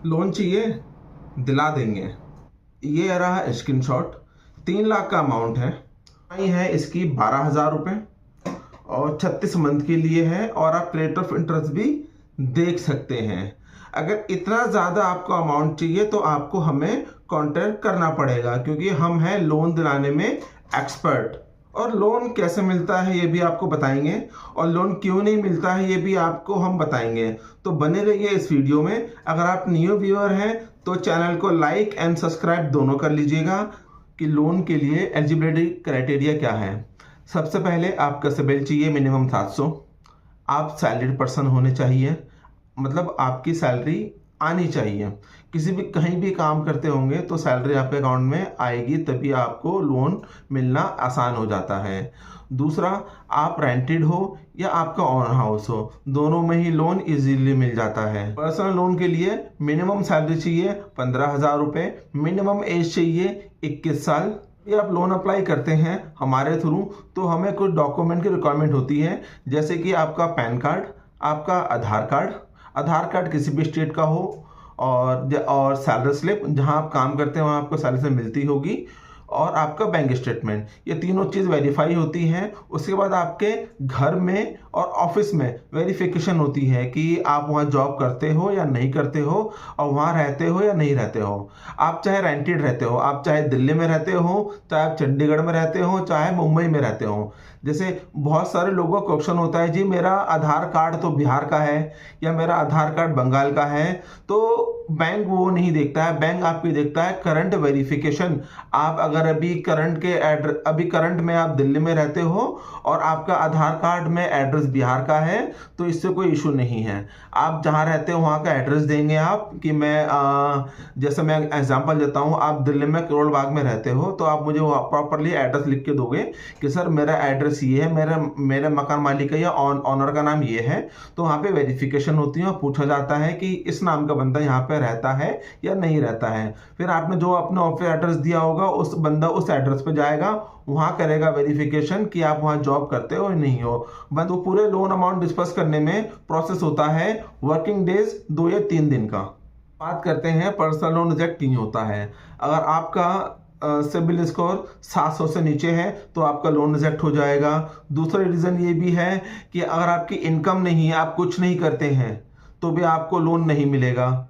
Loan चाहिए, दिला देंगे। ये रहा स्क्रीनशॉट। 3 लाख का अमाउंट है। ई है इसकी 12,000 रुपये और 36 मंथ के लिए है, और आप रेट ऑफ इंटरेस्ट भी देख सकते हैं। अगर इतना ज़्यादा आपको अमाउंट चाहिए तो आपको हमें कांटेक्ट करना पड़ेगा, क्योंकि हम हैं लोन दिलाने में एक्सपर्ट। और लोन कैसे मिलता है ये भी आपको बताएंगे, और लोन क्यों नहीं मिलता है ये भी आपको हम बताएंगे। तो बने रहिए इस वीडियो में। अगर आप न्यू व्यूअर हैं तो चैनल को लाइक एंड सब्सक्राइब दोनों कर लीजिएगा। कि लोन के लिए एलिजिबिलिटी क्राइटेरिया क्या है। सबसे पहले आपका सिबिल चाहिए मिनिमम 700। आप सैलरीड पर्सन होने चाहिए, मतलब आपकी सैलरी आनी चाहिए। किसी भी कहीं भी काम करते होंगे तो सैलरी आपके अकाउंट में आएगी, तभी आपको लोन मिलना आसान हो जाता है। दूसरा, आप रेंटेड हो या आपका ओन हाउस हो, दोनों में ही लोन इजीली मिल जाता है। पर्सनल लोन के लिए मिनिमम सैलरी चाहिए 15,000 रुपये, मिनिमम एज चाहिए 21 साल। ये आप लोन अप्लाई करते हैं हमारे थ्रू तो हमें कुछ डॉक्यूमेंट की रिक्वायरमेंट होती है, जैसे कि आपका पैन कार्ड, आपका आधार कार्ड किसी भी स्टेट का हो, और सैलरी स्लिप, जहां आप काम करते हैं वहां आपको सैलरी स्लिप मिलती होगी, और आपका बैंक स्टेटमेंट। ये तीनों चीज़ वेरीफाई होती हैं। उसके बाद आपके घर में और ऑफिस में वेरिफिकेशन होती है कि आप वहाँ जॉब करते हो या नहीं करते हो, और वहाँ रहते हो या नहीं रहते हो। आप चाहे रेंटेड रहते हो, आप चाहे दिल्ली में रहते हो, चाहे आप चंडीगढ़ में रहते हो, चाहे मुंबई में रहते हो। जैसे बहुत सारे लोगों का क्वेश्चन होता है, जी मेरा आधार कार्ड तो बिहार का है या मेरा आधार कार्ड बंगाल का है, तो बैंक वो नहीं देखता है। बैंक आपकी देखता है करंट वेरिफिकेशन। आप अगर अभी करंट में आप दिल्ली में रहते हो और आपका आधार कार्ड में एड्रेस बिहार का है, तो इससे कोई इशू नहीं है। आप जहां रहते हो वहां का एड्रेस देंगे आप, कि जैसे मैं एग्जांपल देता हूं, आप दिल्ली में करोल बाग में रहते हो तो आप मुझे प्रॉपरली एड्रेस लिख के दोगे कि सर मेरा एड्रेस ये है, मेरे मकान मालिक का या ऑनर का नाम ये है। तो वहां पे वेरिफिकेशन होती है और पूछा जाता है कि इस नाम का बंदा यहाँ पे रहता है या नहीं रहता है। फिर आपने जो अपना ऑफिस एड्रेस दिया होगा उस बंदा उस एड्रेस पे जाएगा, वहां करेगा वेरिफिकेशन कि आप वहां जॉब करते हो या नहीं हो। बस वो पूरे लोन अमाउंट डिस्पर्स करने में प्रोसेस होता है वर्किंग डेज 2 या 3 दिन का। बात करते हैं पर्सनल लोन रिजेक्ट क्यों होता है। अगर आपका सिबिल स्कोर 700 से नीचे है तो आपका लोन रिजेक्ट हो जाएगा। दूसरा रीजन ये भी है कि अगर आपकी इनकम नहीं है, आप कुछ नहीं करते हैं, तो भी आपको लोन नहीं मिलेगा।